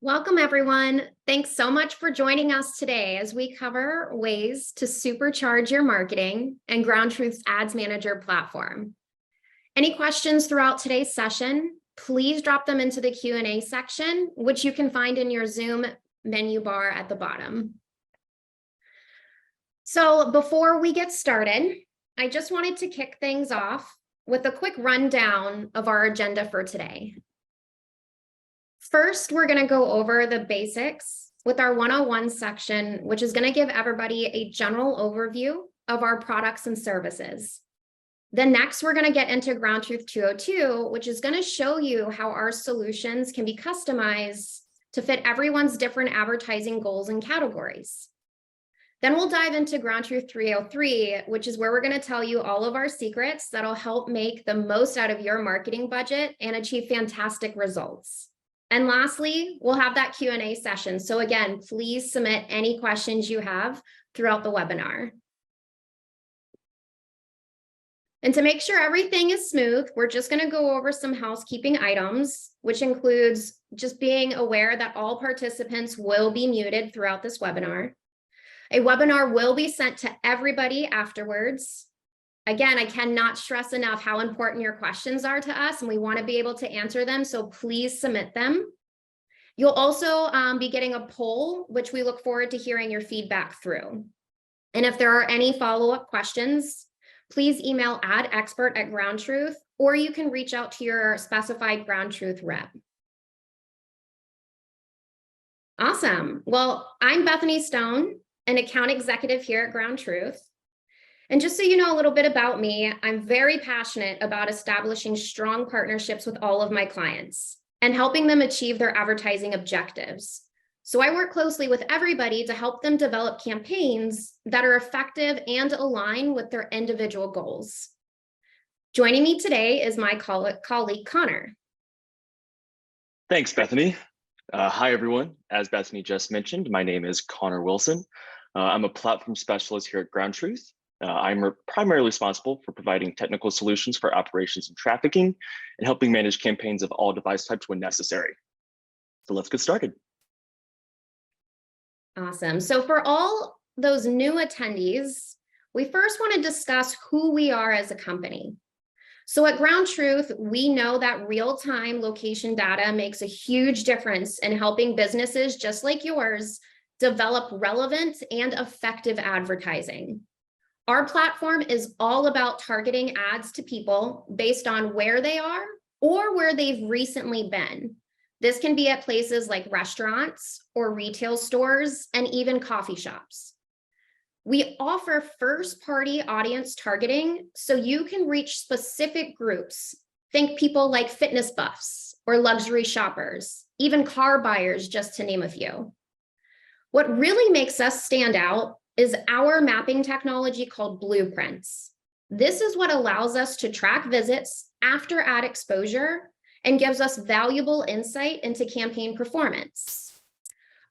Welcome, everyone. Thanks so much for joining us today as we cover ways to supercharge your marketing and GroundTruth's Ads Manager platform. Any questions throughout today's session, please drop them into the Q&A section, which you can find in your Zoom menu bar at the bottom. So before we get started, I just wanted to kick things off with a quick rundown of our agenda for today. First, we're going to go over the basics with our 101 section, which is going to give everybody a general overview of our products and services. Then next, we're going to get into GroundTruth 202, which is going to show you how our solutions can be customized to fit everyone's different advertising goals and categories. Then we'll dive into GroundTruth 303, which is where we're going to tell you all of our secrets that'll help make the most out of your marketing budget and achieve fantastic results. And lastly, we'll have that Q&A session. So again, please submit any questions you have throughout the webinar. And to make sure everything is smooth, we're just going to go over some housekeeping items, which includes just being aware that all participants will be muted throughout this webinar. A webinar will be sent to everybody afterwards. Again, I cannot stress enough how important your questions are to us, and we want to be able to answer them, so please submit them. You'll also be getting a poll, which we look forward to hearing your feedback through. And if there are any follow-up questions, please email adexpert@GroundTruth, or you can reach out to your specified GroundTruth rep. Awesome. Well, I'm Bethany Stone, an account executive here at GroundTruth. And just so you know a little bit about me, I'm very passionate about establishing strong partnerships with all of my clients and helping them achieve their advertising objectives. So I work closely with everybody to help them develop campaigns that are effective and align with their individual goals. Joining me today is my colleague, Connor. Thanks, Bethany. Hi, everyone. As Bethany just mentioned, my name is Connor Wilson. I'm a platform specialist here at GroundTruth. I'm primarily responsible for providing technical solutions for operations and trafficking and helping manage campaigns of all device types when necessary. So let's get started. Awesome. So for all those new attendees, we first want to discuss who we are as a company. So at GroundTruth, we know that real-time location data makes a huge difference in helping businesses just like yours develop relevant and effective advertising. Our platform is all about targeting ads to people based on where they are or where they've recently been. This can be at places like restaurants or retail stores and even coffee shops. We offer first-party audience targeting so you can reach specific groups. Think people like fitness buffs or luxury shoppers, even car buyers, just to name a few. What really makes us stand out is our mapping technology called Blueprints. This is what allows us to track visits after ad exposure and gives us valuable insight into campaign performance.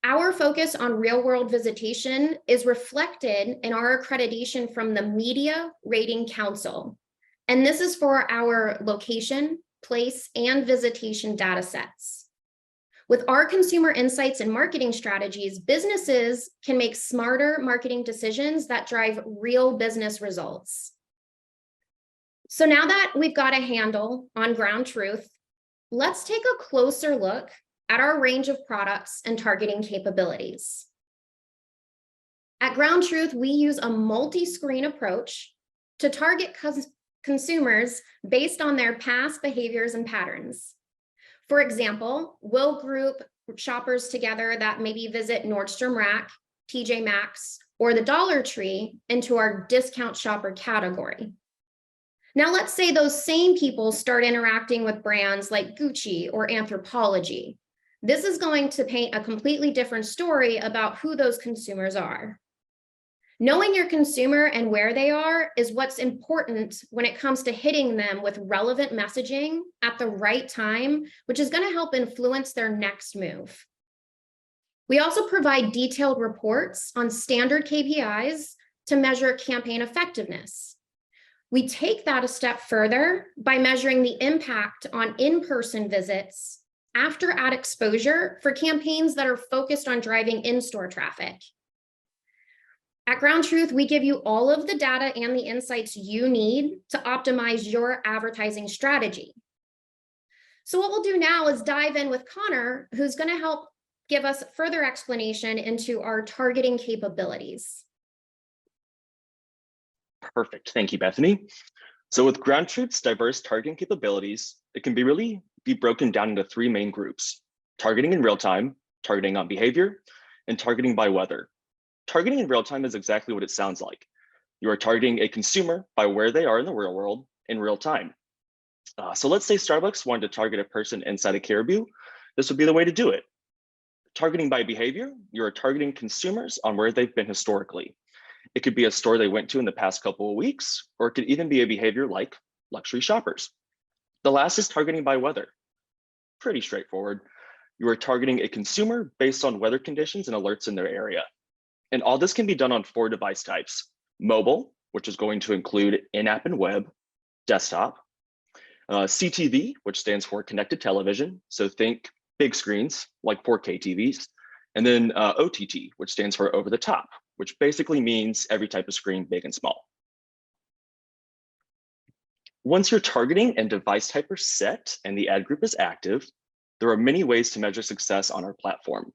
Our focus on real-world visitation is reflected in our accreditation from the Media Rating Council. And this is for our location, place, and visitation data sets. With our consumer insights and marketing strategies, businesses can make smarter marketing decisions that drive real business results. So now that we've got a handle on GroundTruth, let's take a closer look at our range of products and targeting capabilities. At GroundTruth, we use a multi-screen approach to target consumers based on their past behaviors and patterns. For example, we'll group shoppers together that maybe visit Nordstrom Rack, TJ Maxx, or the Dollar Tree into our discount shopper category. Now, let's say those same people start interacting with brands like Gucci or Anthropologie. This is going to paint a completely different story about who those consumers are. Knowing your consumer and where they are is what's important when it comes to hitting them with relevant messaging at the right time, which is going to help influence their next move. We also provide detailed reports on standard KPIs to measure campaign effectiveness. We take that a step further by measuring the impact on in-person visits after ad exposure for campaigns that are focused on driving in-store traffic. At GroundTruth, we give you all of the data and the insights you need to optimize your advertising strategy. So what we'll do now is dive in with Connor, who's going to help give us further explanation into our targeting capabilities. Perfect. Thank you, Bethany. So with GroundTruth's diverse targeting capabilities, it can really be broken down into three main groups: targeting in real time, targeting on behavior, and targeting by weather. Targeting in real time is exactly what it sounds like. You are targeting a consumer by where they are in the real world in real time. So let's say Starbucks wanted to target a person inside a Caribou. This would be the way to do it. Targeting by behavior, you are targeting consumers on where they've been historically. It could be a store they went to in the past couple of weeks, or it could even be a behavior like luxury shoppers. The last is targeting by weather. Pretty straightforward. You are targeting a consumer based on weather conditions and alerts in their area. And all this can be done on 4 device types: mobile, which is going to include in-app and web, desktop, CTV, which stands for connected television. So think big screens like 4K TVs, and then OTT, which stands for over the top, which basically means every type of screen, big and small. Once your targeting and device type are set and the ad group is active, there are many ways to measure success on our platform.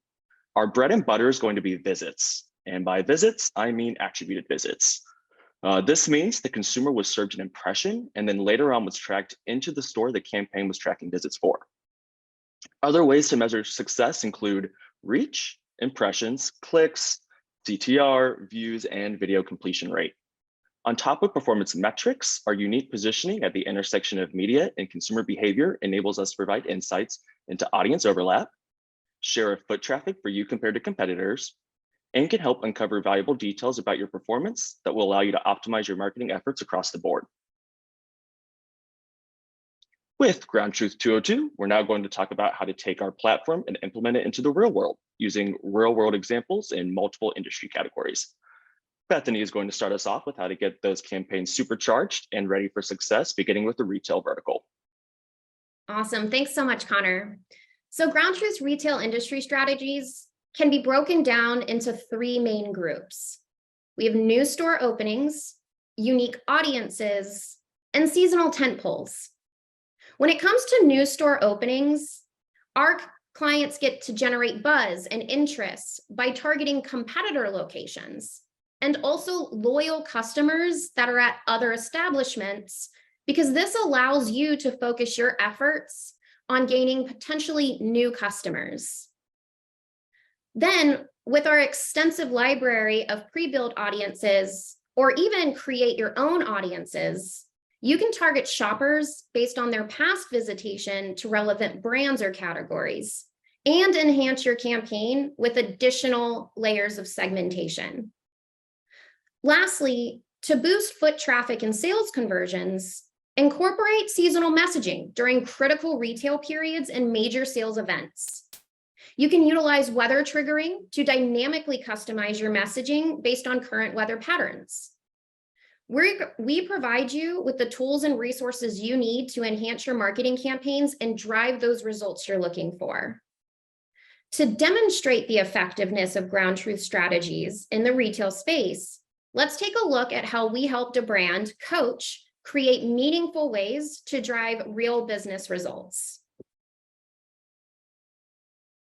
Our bread and butter is going to be visits. And by visits, I mean attributed visits. This means the consumer was served an impression and then later on was tracked into the store the campaign was tracking visits for. Other ways to measure success include reach, impressions, clicks, CTR, views, and video completion rate. On top of performance metrics, our unique positioning at the intersection of media and consumer behavior enables us to provide insights into audience overlap, share of foot traffic for you compared to competitors, and can help uncover valuable details about your performance that will allow you to optimize your marketing efforts across the board. With GroundTruth 202, we're now going to talk about how to take our platform and implement it into the real world using real world examples in multiple industry categories. Bethany is going to start us off with how to get those campaigns supercharged and ready for success, beginning with the retail vertical. Awesome. Thanks so much, Connor. So GroundTruth's retail industry strategies can be broken down into 3 main groups. We have new store openings, unique audiences, and seasonal tentpoles. When it comes to new store openings, our clients get to generate buzz and interest by targeting competitor locations and also loyal customers that are at other establishments, because this allows you to focus your efforts on gaining potentially new customers. Then, with our extensive library of pre-built audiences, or even create your own audiences, you can target shoppers based on their past visitation to relevant brands or categories, and enhance your campaign with additional layers of segmentation. Lastly, to boost foot traffic and sales conversions, incorporate seasonal messaging during critical retail periods and major sales events. You can utilize weather triggering to dynamically customize your messaging based on current weather patterns. We provide you with the tools and resources you need to enhance your marketing campaigns and drive those results you're looking for. To demonstrate the effectiveness of GroundTruth strategies in the retail space, let's take a look at how we helped a brand, Coach, create meaningful ways to drive real business results.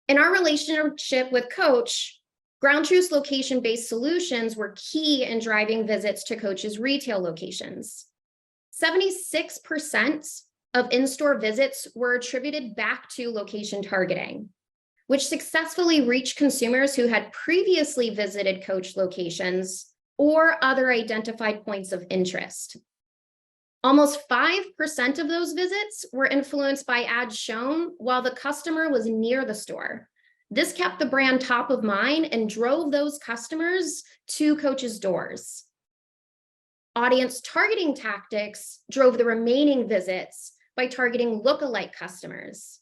In our relationship with Coach, GroundTruth's location-based solutions were key in driving visits to Coach's retail locations. 76% of in-store visits were attributed back to location targeting, which successfully reached consumers who had previously visited Coach locations or other identified points of interest. Almost 5% of those visits were influenced by ads shown while the customer was near the store. This kept the brand top of mind and drove those customers to Coach's doors. Audience targeting tactics drove the remaining visits by targeting lookalike customers.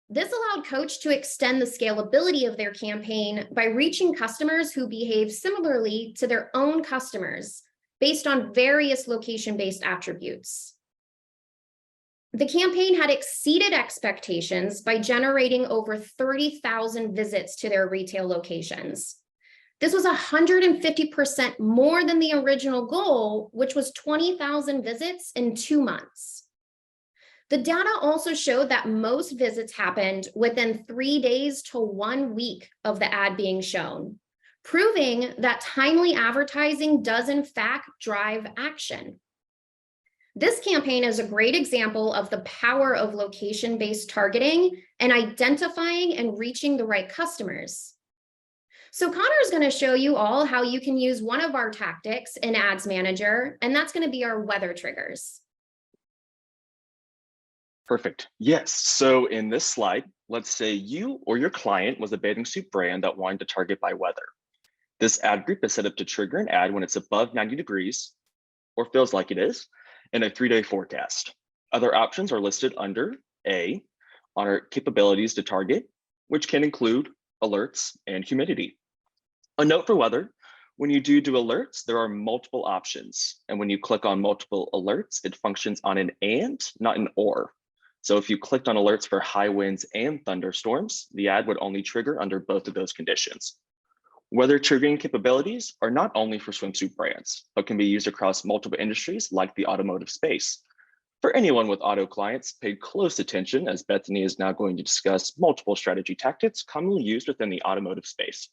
This allowed Coach to extend the scalability of their campaign by reaching customers who behave similarly to their own customers based on various location-based attributes. The campaign had exceeded expectations by generating over 30,000 visits to their retail locations. This was 150% more than the original goal, which was 20,000 visits in 2 months. The data also showed that most visits happened within 3 days to 1 week of the ad being shown, proving that timely advertising does in fact drive action. This campaign is a great example of the power of location-based targeting and identifying and reaching the right customers. So Connor is going to show you all how you can use one of our tactics in Ads Manager, and that's going to be our weather triggers. Perfect. Yes. So in this slide, let's say you or your client was a bathing suit brand that wanted to target by weather. This ad group is set up to trigger an ad when it's above 90 degrees or feels like it is in a 3-day forecast. Other options are listed under A, on our capabilities to target, which can include alerts and humidity. A note for weather, when you do alerts, there are multiple options. And when you click on multiple alerts, it functions on an and, not an or. So if you clicked on alerts for high winds and thunderstorms, the ad would only trigger under both of those conditions. Weather triggering capabilities are not only for swimsuit brands, but can be used across multiple industries like the automotive space. For anyone with auto clients, pay close attention as Bethany is now going to discuss multiple strategy tactics commonly used within the automotive space.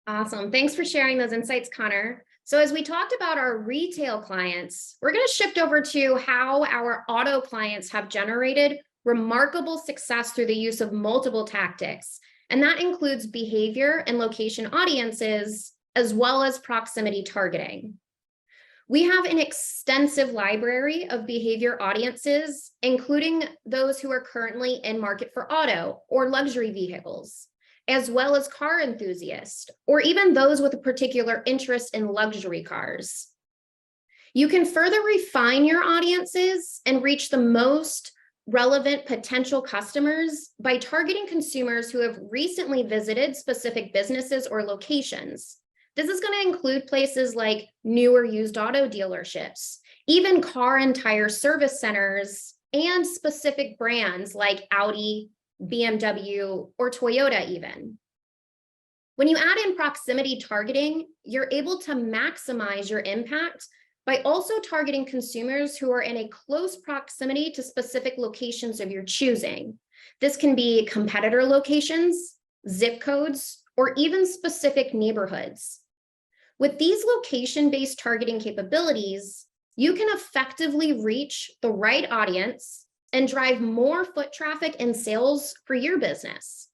Awesome. Thanks for sharing those insights, Connor. So as we talked about our retail clients, we're going to shift over to how our auto clients have generated remarkable success through the use of multiple tactics. And that includes behavior and location audiences, as well as proximity targeting. We have an extensive library of behavior audiences, including those who are currently in market for auto or luxury vehicles, as well as car enthusiasts, or even those with a particular interest in luxury cars. You can further refine your audiences and reach the most relevant potential customers by targeting consumers who have recently visited specific businesses or locations. This is going to include places like new or used auto dealerships, even car and tire service centers, and specific brands like Audi, BMW, or Toyota even. When you add in proximity targeting, you're able to maximize your impact by also targeting consumers who are in a close proximity to specific locations of your choosing. This can be competitor locations, zip codes, or even specific neighborhoods. With these location-based targeting capabilities, you can effectively reach the right audience and drive more foot traffic and sales for your business.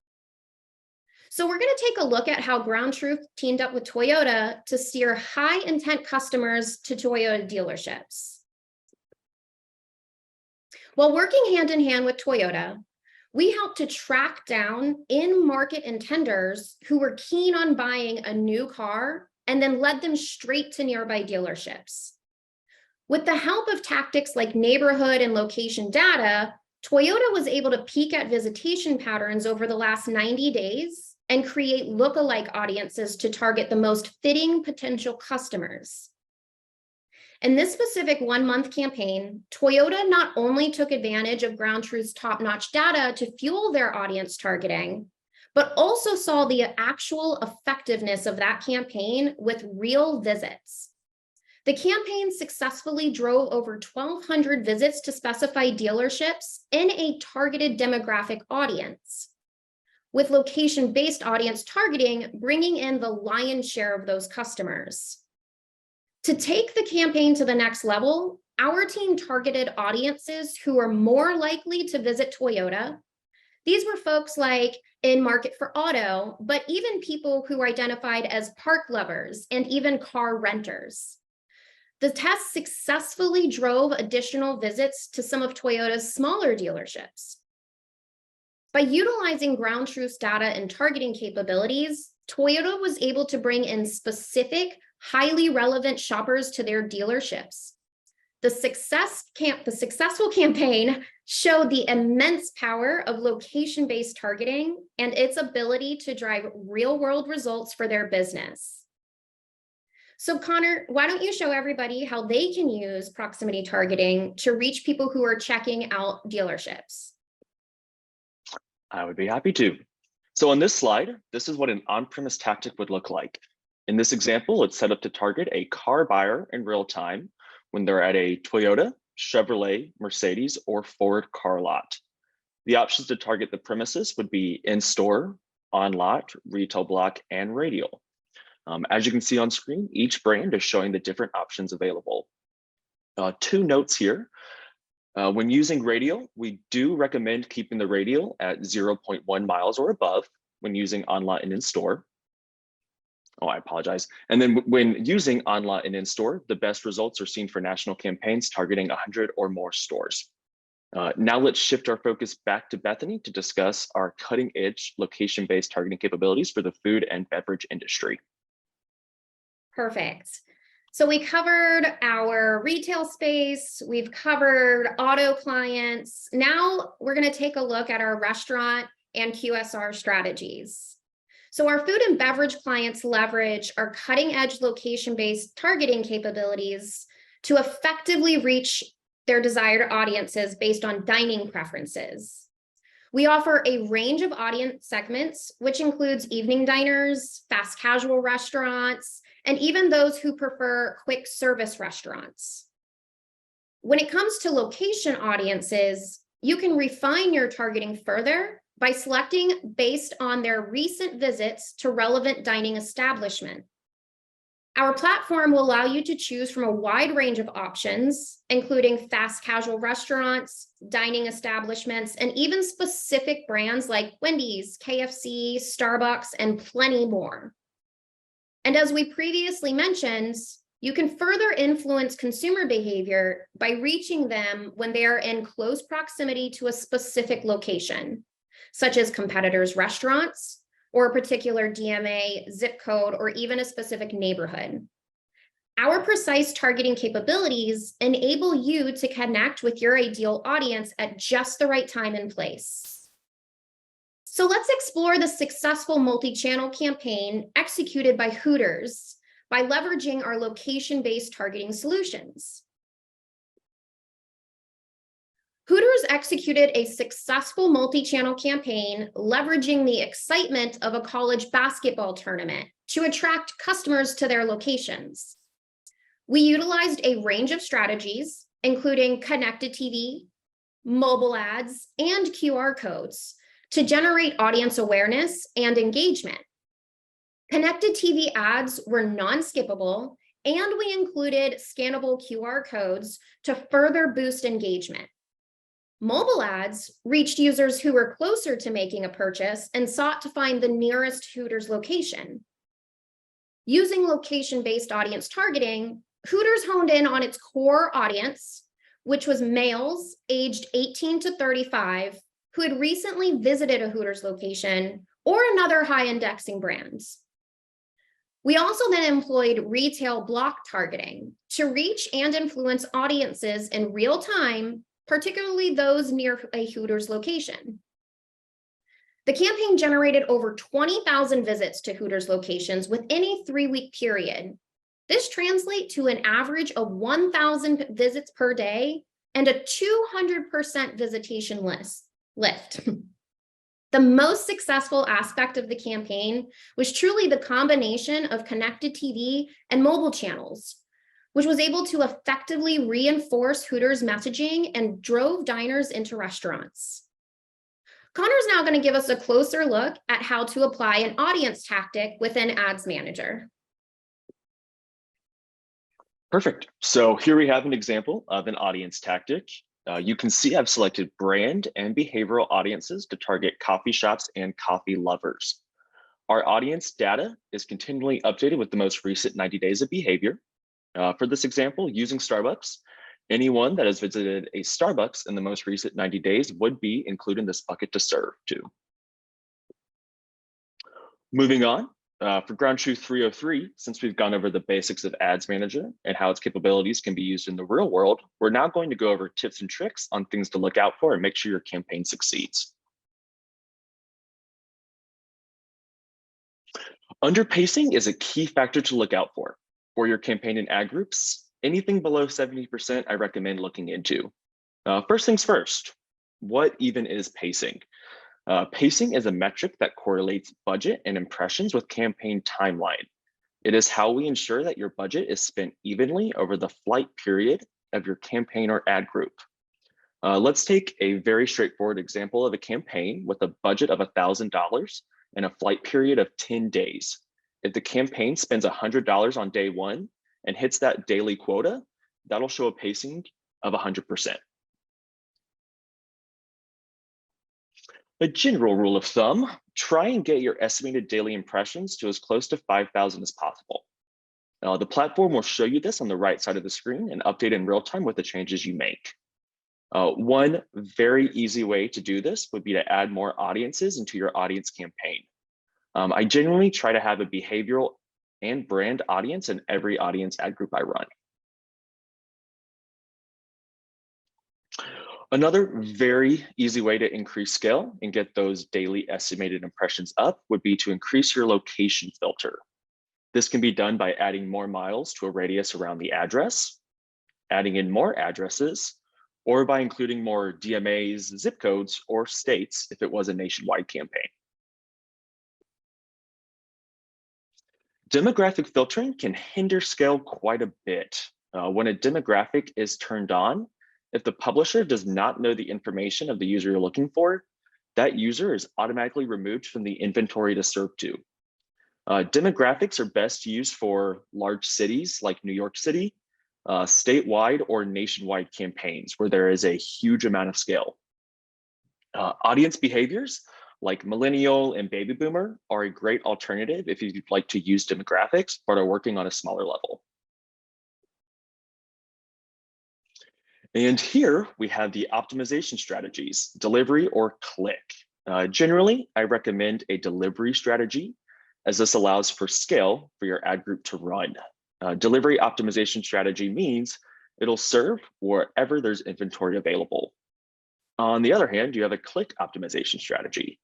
So we're going to take a look at how GroundTruth teamed up with Toyota to steer high intent customers to Toyota dealerships. While working hand in hand with Toyota, we helped to track down in-market intenders who were keen on buying a new car and then led them straight to nearby dealerships. With the help of tactics like neighborhood and location data, Toyota was able to peek at visitation patterns over the last 90 days and create lookalike audiences to target the most fitting potential customers. In this specific 1-month campaign, Toyota not only took advantage of GroundTruth's top-notch data to fuel their audience targeting, but also saw the actual effectiveness of that campaign with real visits. The campaign successfully drove over 1,200 visits to specified dealerships in a targeted demographic audience, with location-based audience targeting bringing in the lion's share of those customers. To take the campaign to the next level, our team targeted audiences who are more likely to visit Toyota. These were folks like in market for auto, but even people who were identified as park lovers and even car renters. The test successfully drove additional visits to some of Toyota's smaller dealerships. By utilizing GroundTruth's data and targeting capabilities, Toyota was able to bring in specific, highly relevant shoppers to their dealerships. The successful campaign showed the immense power of location-based targeting and its ability to drive real-world results for their business. So Connor, why don't you show everybody how they can use proximity targeting to reach people who are checking out dealerships? I would be happy to. So on this slide, this is what an on-premise tactic would look like. In this example, it's set up to target a car buyer in real time when they're at a Toyota, Chevrolet, Mercedes, or Ford car lot. The options to target the premises would be in-store, on-lot, retail block, and radial. As you can see on screen, each brand is showing the different options available. Two notes here. When using radial, we do recommend keeping the radial at 0.1 miles or above when using on-lot and in-store. Oh, I apologize. And then when using on-lot and in-store, the best results are seen for national campaigns targeting 100 or more stores. Now let's shift our focus back to Bethany to discuss our cutting-edge location-based targeting capabilities for the food and beverage industry. Perfect. So we covered our retail space, we've covered auto clients. Now we're going to take a look at our restaurant and QSR strategies. So our food and beverage clients leverage our cutting-edge location-based targeting capabilities to effectively reach their desired audiences based on dining preferences. We offer a range of audience segments, which includes evening diners, fast casual restaurants, and even those who prefer quick service restaurants. When it comes to location audiences, you can refine your targeting further by selecting based on their recent visits to relevant dining establishment. Our platform will allow you to choose from a wide range of options, including fast casual restaurants, dining establishments, and even specific brands like Wendy's, KFC, Starbucks, and plenty more. And as we previously mentioned, you can further influence consumer behavior by reaching them when they are in close proximity to a specific location, such as competitors' restaurants, or a particular DMA, zip code, or even a specific neighborhood. Our precise targeting capabilities enable you to connect with your ideal audience at just the right time and place. So let's explore the successful multi-channel campaign executed by Hooters by leveraging our location-based targeting solutions. Hooters executed a successful multi-channel campaign leveraging the excitement of a college basketball tournament to attract customers to their locations. We utilized a range of strategies, including connected TV, mobile ads, and QR codes to generate audience awareness and engagement. Connected TV ads were non-skippable, and we included scannable QR codes to further boost engagement. Mobile ads reached users who were closer to making a purchase and sought to find the nearest Hooters location. Using location-based audience targeting, Hooters honed in on its core audience, which was males aged 18 to 35 who had recently visited a Hooters location or another high-indexing brand. We also then employed retail block targeting to reach and influence audiences in real time, particularly those near a Hooters location. The campaign generated over 20,000 visits to Hooters locations within a 3-week period. This translates to an average of 1,000 visits per day and a 200% visitation lift. The most successful aspect of the campaign was truly the combination of connected TV and mobile channels, which was able to effectively reinforce Hooters messaging and drove diners into restaurants. Connor's now going to give us a closer look at how to apply an audience tactic within Ads Manager. Perfect. So here we have an example of an audience tactic. You can see I've selected brand and behavioral audiences to target coffee shops and coffee lovers. Our audience data is continually updated with the most recent 90 days of behavior. For this example, using Starbucks, anyone that has visited a Starbucks in the most recent 90 days would be included in this bucket to serve too. Moving on, for GroundTruth 303, since we've gone over the basics of Ads Manager and how its capabilities can be used in the real world, we're now going to go over tips and tricks on things to look out for and make sure your campaign succeeds. Underpacing is a key factor to look out for. For your campaign and ad groups, anything below 70%, I recommend looking into. First things first, what even is pacing? Pacing is a metric that correlates budget and impressions with campaign timeline. It is how we ensure that your budget is spent evenly over the flight period of your campaign or ad group. Let's take a very straightforward example of a campaign with a budget of $1,000 and a flight period of 10 days. If the campaign spends $100 on day one and hits that daily quota, that'll show a pacing of 100%. A general rule of thumb, try and get your estimated daily impressions to as close to 5,000 as possible. The platform will show you this on the right side of the screen and update in real time with the changes you make. One very easy way to do this would be to add more audiences into your audience campaign. I generally try to have a behavioral and brand audience in every audience ad group I run. Another very easy way to increase scale and get those daily estimated impressions up would be to increase your location filter. This can be done by adding more miles to a radius around the address, adding in more addresses, or by including more DMAs, zip codes, or states if it was a nationwide campaign. Demographic filtering can hinder scale quite a bit. When a demographic is turned on, if the publisher does not know the information of the user you're looking for, that user is automatically removed from the inventory to serve to. Demographics are best used for large cities like New York City, statewide or nationwide campaigns where there is a huge amount of scale. Audience behaviors like millennial and baby boomer are a great alternative if you'd like to use demographics but are working on a smaller level. And here we have the optimization strategies, delivery or click. Generally, I recommend a delivery strategy as this allows for scale for your ad group to run. Delivery optimization strategy means it'll serve wherever there's inventory available. On the other hand, you have a click optimization strategy.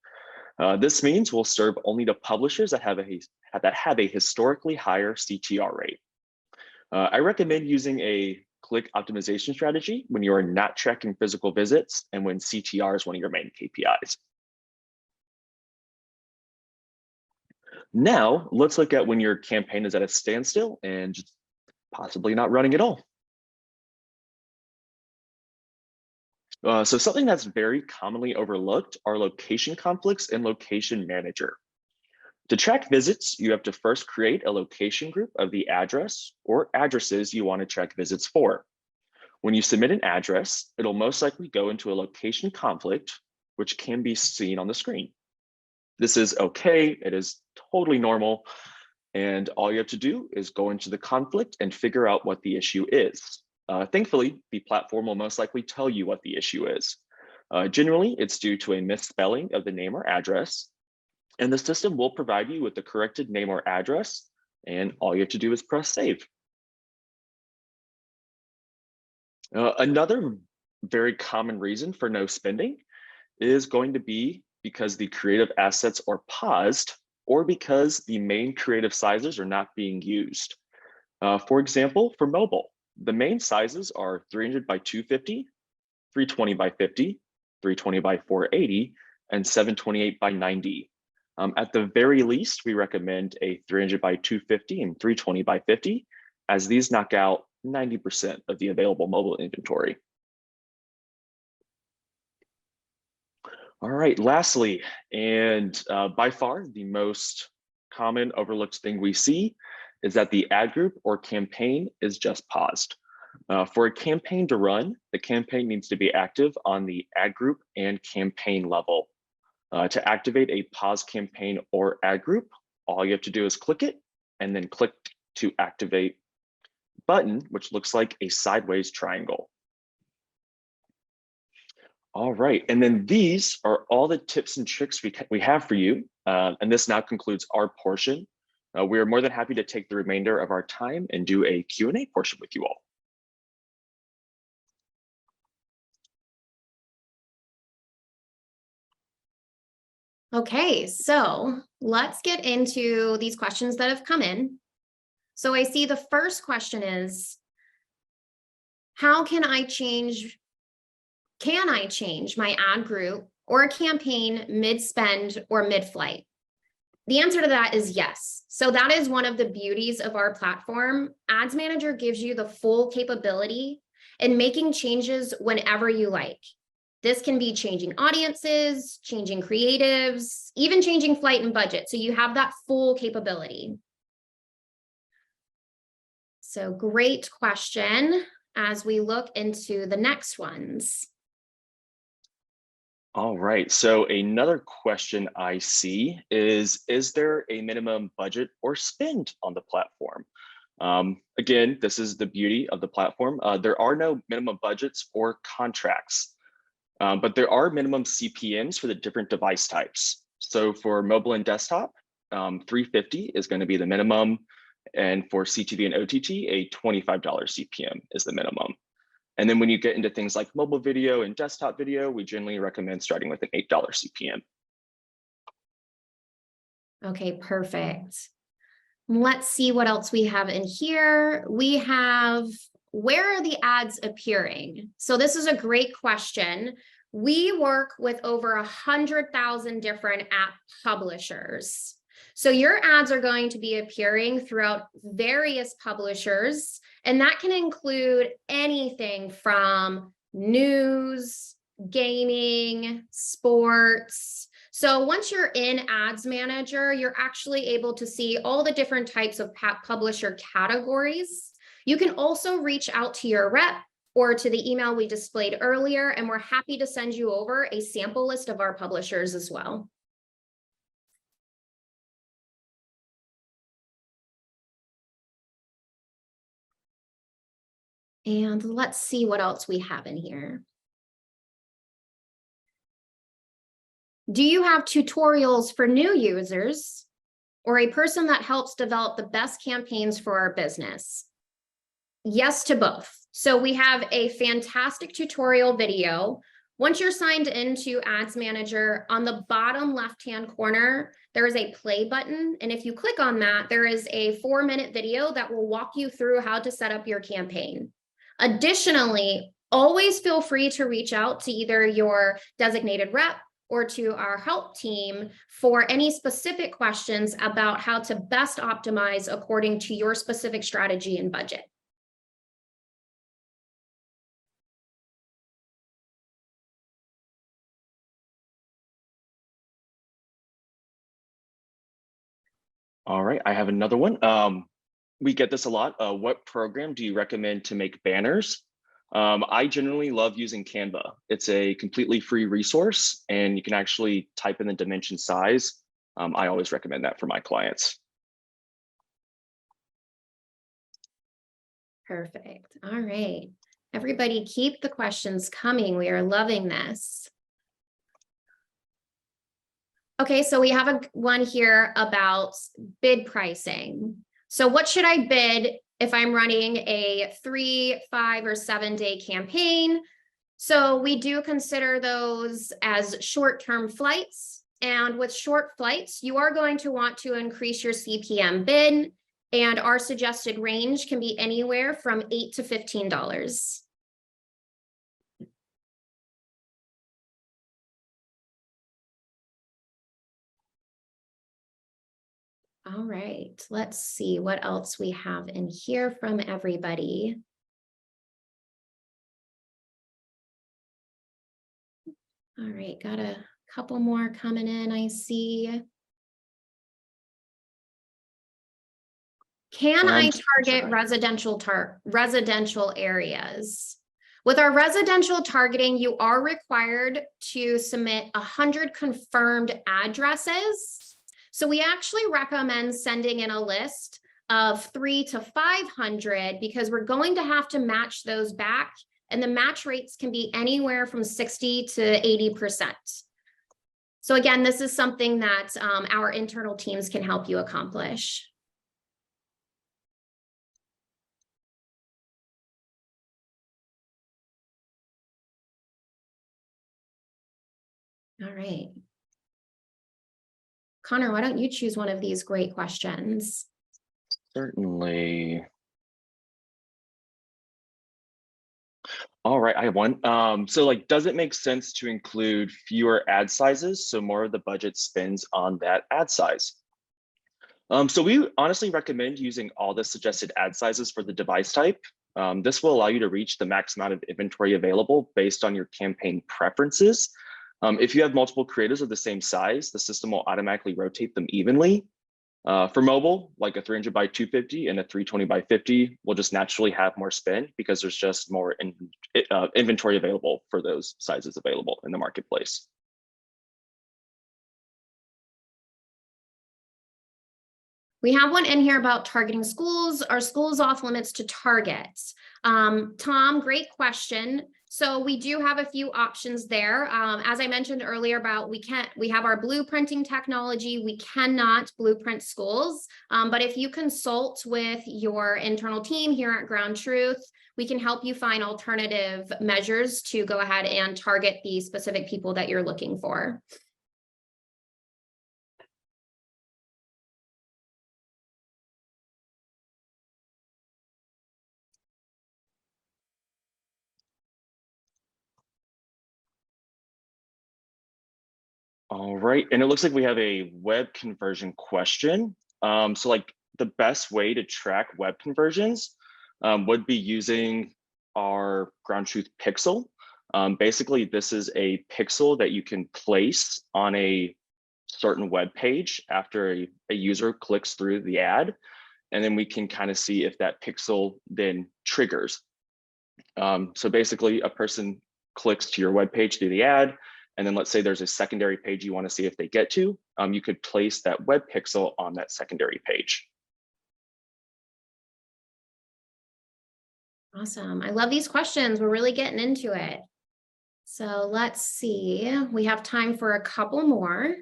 This means we'll serve only to publishers that have a historically higher CTR rate. I recommend using a click optimization strategy when you are not tracking physical visits and when CTR is one of your main KPIs. Now, let's look at when your campaign is at a standstill and just possibly not running at all. So something that's very commonly overlooked are location conflicts and location manager. To track visits, you have to first create a location group of the address or addresses you want to track visits for. When you submit an address, it'll most likely go into a location conflict, which can be seen on the screen. This is okay, it is totally normal, and all you have to do is go into the conflict and figure out what the issue is. Thankfully, the platform will most likely tell you what the issue is. Generally, it's due to a misspelling of the name or address, and the system will provide you with the corrected name or address, and all you have to do is press save. Another very common reason for no spending is going to be because the creative assets are paused or because the main creative sizes are not being used. For example, for mobile, the main sizes are 300 by 250, 320 by 50, 320 by 480, and 728 by 90. At the very least, we recommend a 300 by 250 and 320 by 50, as these knock out 90% of the available mobile inventory. All right, lastly, and by far the most common overlooked thing we see is that the ad group or campaign is just paused. For a campaign to run, the campaign needs to be active on the ad group and campaign level. To activate a pause campaign or ad group, all you have to do is click it and then click to activate button, which looks like a sideways triangle. All right, and then these are all the tips and tricks we have for you. And this now concludes our portion. We are more than happy to take the remainder of our time and do a Q&A portion with you all. Okay, so let's get into these questions that have come in. So I see the first question is, how can I change my ad group or a campaign mid-spend or mid-flight? The answer to that is yes. So that is one of the beauties of our platform. Ads Manager gives you the full capability in making changes whenever you like. This can be changing audiences, changing creatives, even changing flight and budget. So you have that full capability. So great question as we look into the next ones. All right, so another question I see is there a minimum budget or spend on the platform? Again, this is the beauty of the platform. There are no minimum budgets or contracts, but there are minimum CPMs for the different device types. So for mobile and desktop, 350 is going to be the minimum. And for CTV and OTT, a $25 CPM is the minimum. And then when you get into things like mobile video and desktop video, we generally recommend starting with an $8 CPM. Okay, perfect. Let's see what else we have in here. We have, where are the ads appearing? So this is a great question. We work with over 100,000 different app publishers. So your ads are going to be appearing throughout various publishers, and that can include anything from news, gaming, sports. So once you're in Ads Manager, you're actually able to see all the different types of publisher categories. You can also reach out to your rep or to the email we displayed earlier, and we're happy to send you over a sample list of our publishers as well. And let's see what else we have in here. Do you have tutorials for new users or a person that helps develop the best campaigns for our business? Yes to both. So we have a fantastic tutorial video. Once you're signed into Ads Manager, on the bottom left-hand corner, there is a play button. And if you click on that, there is a 4-minute video that will walk you through how to set up your campaign. Additionally, always feel free to reach out to either your designated rep or to our help team for any specific questions about how to best optimize according to your specific strategy and budget. All right, I have another one. We get this a lot. What program do you recommend to make banners? I generally love using Canva. It's a completely free resource, and you can actually type in the dimension size. I always recommend that for my clients. Perfect. All right. Everybody keep the questions coming. We are loving this. Okay, so we have one here about bid pricing. So what should I bid if I'm running a 3, 5, or 7-day campaign? So we do consider those as short-term flights. And with short flights, you are going to want to increase your CPM bid. And our suggested range can be anywhere from $8 to $15. All right, let's see what else we have in here from everybody. All right, got a couple more coming in, I see. Can I target residential areas? With our residential targeting, you are required to submit 100 confirmed addresses. So we actually recommend sending in a list of 300 to 500 because we're going to have to match those back, and the match rates can be anywhere from 60 to 80%. So again, this is something that our internal teams can help you accomplish. All right. Connor, why don't you choose one of these great questions? Certainly. All right, I have one. So like, does it make sense to include fewer ad sizes so more of the budget spends on that ad size? So we honestly recommend using all the suggested ad sizes for the device type. This will allow you to reach the max amount of inventory available based on your campaign preferences. If you have multiple creatives of the same size, the system will automatically rotate them evenly. For mobile, like a 300 by 250 and a 320 by 50 will just naturally have more spend because there's just more inventory available for those sizes available in the marketplace. We have one in here about targeting schools. Are schools off limits to targets? Tom, great question. So we do have a few options there. As I mentioned earlier about we have our blueprinting technology. We cannot blueprint schools, but if you consult with your internal team here at GroundTruth, we can help you find alternative measures to go ahead and target the specific people that you're looking for. All right, and it looks like we have a web conversion question. So like the best way to track web conversions would be using our GroundTruth pixel. Basically, this is a pixel that you can place on a certain web page after a user clicks through the ad, and then we can kind of see if that pixel then triggers. So basically, a person clicks to your web page through the ad, and then let's say there's a secondary page you want to see if they get to, you could place that web pixel on that secondary page. Awesome. I love these questions. We're really getting into it. So let's see. We have time for a couple more.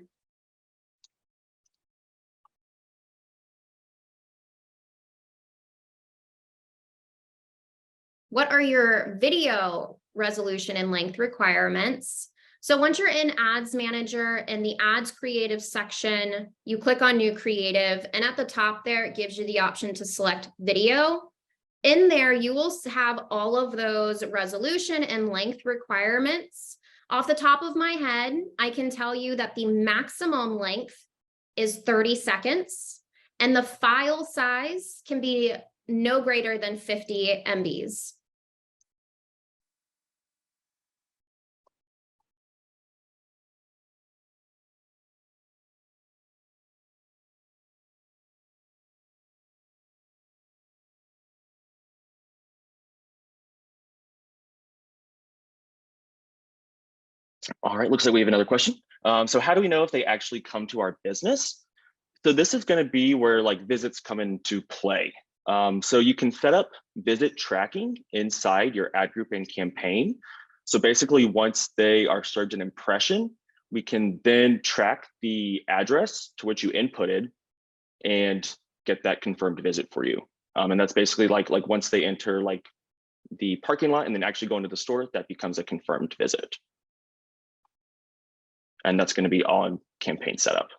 What are your video resolution and length requirements? So once you're in Ads Manager in the Ads Creative section, you click on New Creative, and at the top there, it gives you the option to select video. In there, you will have all of those resolution and length requirements. Off the top of my head, I can tell you that the maximum length is 30 seconds, and the file size can be no greater than 50 MBs. All right, looks like we have another question. So how do we know if they actually come to our business? So this is going to be where like visits come into play. So you can set up visit tracking inside your ad group and campaign. So basically, once they are served an impression, we can then track the address to which you inputted and get that confirmed visit for you. And that's basically like once they enter like the parking lot and then actually go into the store, that becomes a confirmed visit. And that's going to be on campaign setup.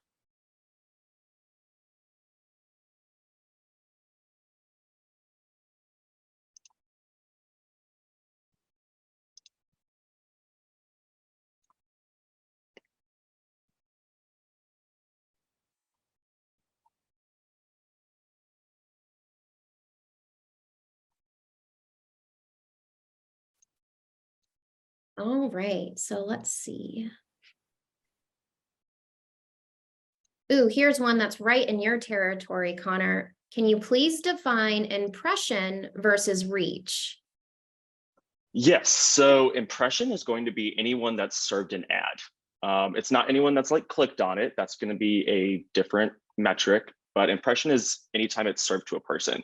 All right, so let's see. Ooh, here's one that's right in your territory, Connor. Can you please define impression versus reach? Yes, so impression is going to be anyone that's served an ad. It's not anyone that's like clicked on it. That's going to be a different metric, but impression is anytime it's served to a person.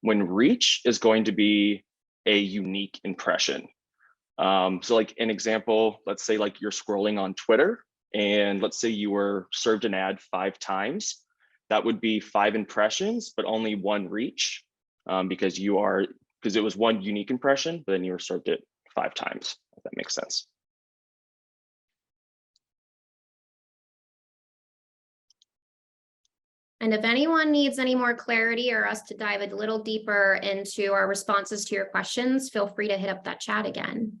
When reach is going to be a unique impression. So like an example, let's say like you're scrolling on Twitter and let's say you were served an ad 5 times. That would be 5 impressions, but only 1 reach because it was 1 unique impression, but then you were served it 5 times, if that makes sense. And if anyone needs any more clarity or us to dive a little deeper into our responses to your questions, feel free to hit up that chat again.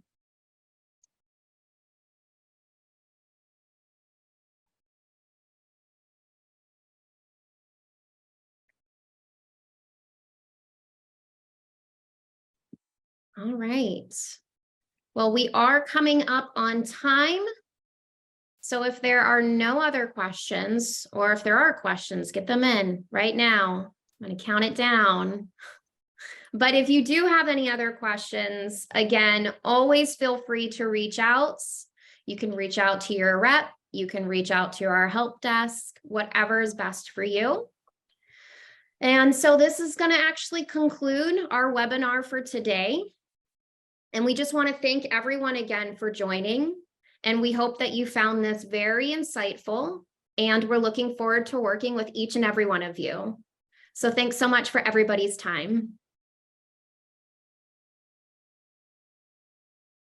All right. Well, we are coming up on time. So if there are no other questions, or if there are questions, get them in right now. I'm going to count it down. But if you do have any other questions, again, always feel free to reach out. You can reach out to your rep. You can reach out to our help desk, whatever is best for you. And so this is going to actually conclude our webinar for today. And we just want to thank everyone again for joining. And we hope that you found this very insightful. And we're looking forward to working with each and every one of you. So thanks so much for everybody's time.